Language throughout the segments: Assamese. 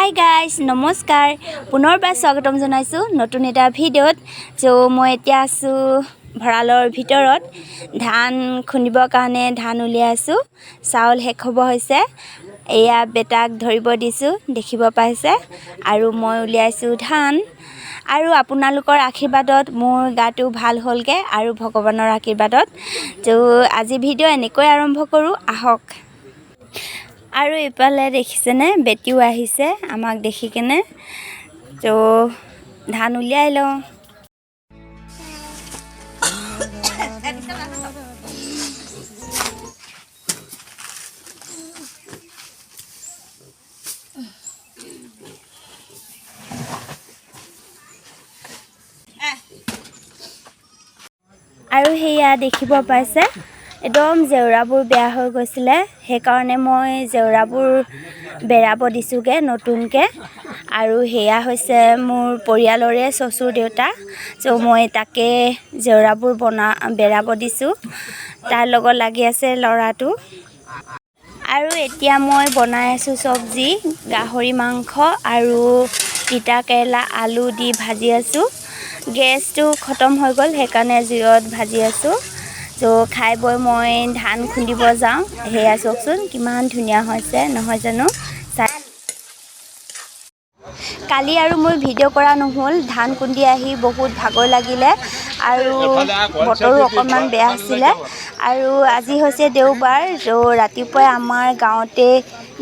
হাই গাইজ নমস্কাৰ পুনৰবাৰ স্বাগতম জনাইছোঁ নতুন এটা ভিডিঅ'ত মই এতিয়া আছোঁ ভঁৰালৰ ভিতৰত ধান খুন্দিবৰ কাৰণে ধান উলিয়াই আছোঁ চাউল শেষ হ'ব হৈছে এয়া বেটাক ধৰিব দিছোঁ দেখিব পাইছে আৰু মই উলিয়াইছোঁ ধান আৰু আপোনালোকৰ আশীৰ্বাদত মোৰ গাটো ভাল হ'লগে আৰু ভগৱানৰ আশীৰ্বাদত আজি ভিডিঅ' এনেকৈ আৰম্ভ কৰোঁ আহক আৰু ইফালে দেখিছেনে বেটিও আহিছে আমাক দেখি কেনে ধান উলিয়াই লওঁ আৰু হেয়া দেখিব পাইছে একদম জেওৰাবোৰ বেয়া হৈ গৈছিলে সেইকাৰণে মই জেওৰাবোৰ বেৰাব দিছোঁগে নতুনকে আৰু হেয়া হৈছে মোৰ পৰিয়ালৰে চচুৰ দেউতা মই তাকে জেওৰাবোৰ বেৰাব দিছোঁ তাৰ লগত লাগি আছে ল'ৰাটো আৰু এতিয়া মই বনাই আছোঁ চব্জি গাহৰি মাংস আৰু তিতা কেৰেলা আলু দি ভাজি আছোঁ গেছটো খতম হৈ গ'ল সেইকাৰণে জুইত ভাজি আছোঁ খাই বৈ মই ধান খুন্দিব যাওঁ হেয়া চাওকচোন কিমান ধুনীয়া হৈছে নহয় জানো কালি আৰু মই ভিডিঅ' কৰা নহ'ল ধান খুন্দি আহি বহুত ভাগৰ লাগিলে আৰু বতৰো অকণমান বেয়া আছিলে আৰু আজি হৈছে দেওবাৰ ৰাতিপুৱাই আমাৰ গাঁৱতে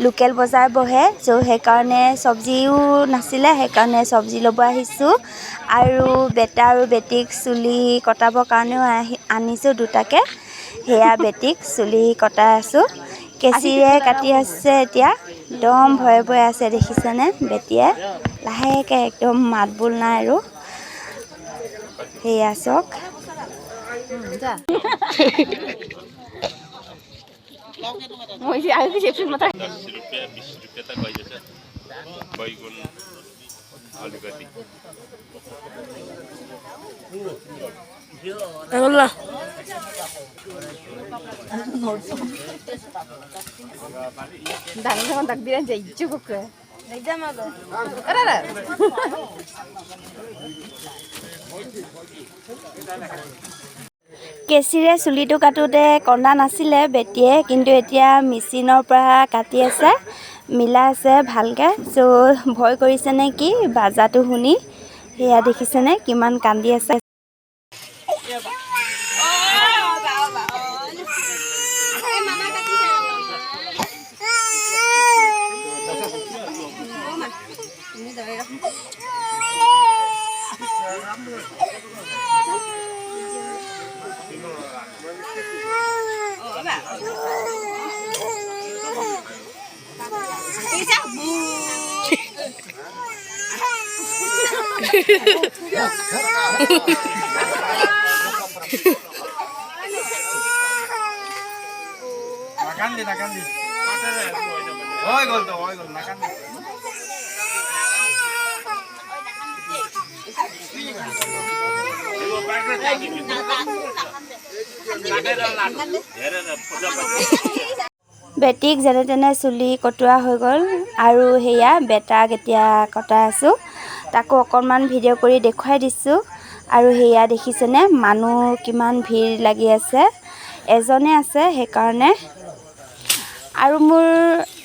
লোকেল বজাৰ বহে সেইকাৰণে চব্জিও নাছিলে সেইকাৰণে চব্জি ল'ব আহিছোঁ আৰু বেটা আৰু বেটিক চুলি কটাবৰ কাৰণেও আনিছোঁ দুটাকে সেয়া বেটিক চুলি কটাই আছোঁ কেঁচিৰে কাটি আছে এতিয়া একদম ভয়ে ভয়ে আছে দেখিছেনে বেটিয়ে লাহেকৈ একদম মাত বোল নাই আৰু সেয়া চাওক কেঁচিৰে চুলিটো কাটোতে কন্দা নাছিলে বেটিয়ে কিন্তু এতিয়া মেচিনৰ পৰা কাটি আছে মিলাই আছে ভালকৈ ভয় কৰিছে নে কি বাজাটো শুনি সেয়া দেখিছেনে কিমান কান্দি আছে Nakandi. Hoy gol, nakandi. বেটিক যেনে তেনে চুলি কটোৱা হৈ গ'ল আৰু সেয়া বেটাক এতিয়া কটাই আছোঁ তাকো অকণমান ভিডিঅ' কৰি দেখুৱাই দিছোঁ আৰু সেয়া দেখিছেনে মানুহ কিমান ভিৰ লাগি আছে এজনে আছে সেইকাৰণে আৰু মোৰ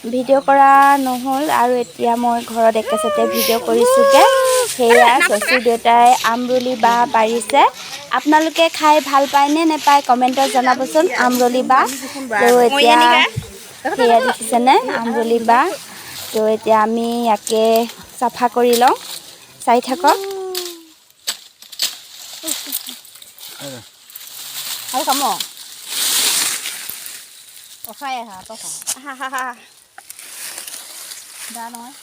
ভিডিঅ' কৰা নহ'ল আৰু এতিয়া মই ঘৰত একেচাতে ভিডিঅ' কৰিছোঁগৈ সেয়া চচুৰ দেউতাই আমৰলি বাঁহ পাৰিছে আপোনালোকে খাই ভাল পায়নে নেপায় কমেণ্টত জনাবচোন আমৰলি বাঁহ এতিয়া সেয়া দেখিছেনে আমৰলি বাঁহ এতিয়া আমি ইয়াকে চাফা কৰি লওঁ চাই থাকক আৰু কাম খাই আহা দা নহয়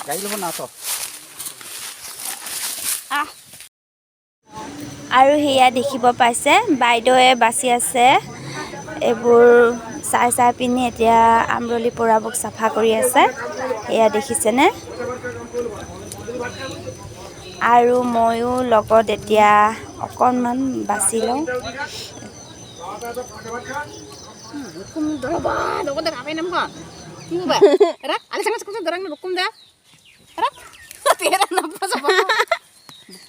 গাড়ী ল'ব না আৰু সেয়া দেখিব পাইছে বাইদেৱে বাচি আছে এইবোৰ চাই পিনি এতিয়া আমৰলি পৰাবোক চাফা কৰি আছে এয়া দেখিছেনে আৰু ময়ো লগত এতিয়া অকণমান বাছি লওঁ Hukum berapa? Doko dah ngapain nampak? Tunggu ba. Rak, alis sangat sekarang dorang hukum dah. Rak, tiada nampak sama.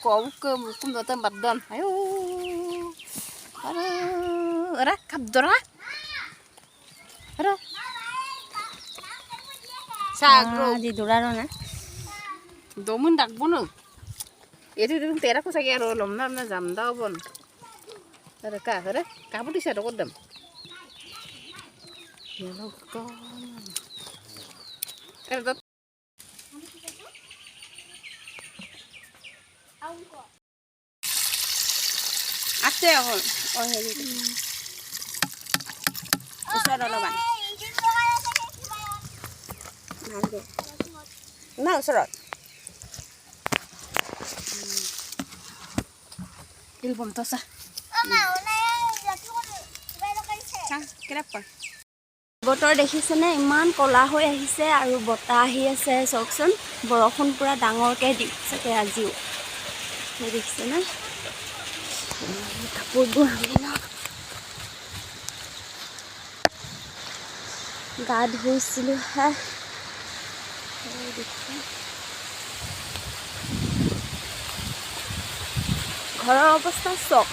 Hukum dah tempat don. Ayo. Rak, kap dorang. Rak. Sagro. Di duraro na. Domun dak bono. Itu tiada aku sakit rolom na jam dah bon. Rak, rak, kamu di sana kodam. Yellow gone. Kerja. Ate ako. Oh, heli. Usah lawan. Nah, usah. Ilbom tosa. Kenapa? বতৰ দেখিছেনে ইমান কলা হৈ আহিছে আৰু বতাহ আহি আছে চকচোন বৰষুণ পুৰা ডাঙৰকৈ দিছে আজিও দেখিছেনে কাপোৰবোৰ আমি ন গা ধুইছিলোঁ হে ঘৰৰ অৱস্থা চক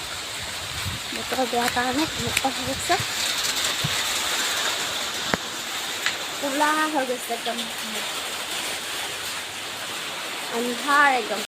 বতৰ বেয়া কাৰণে এনেকুৱা হৈ আছে Pula harus sedang anhar एकदम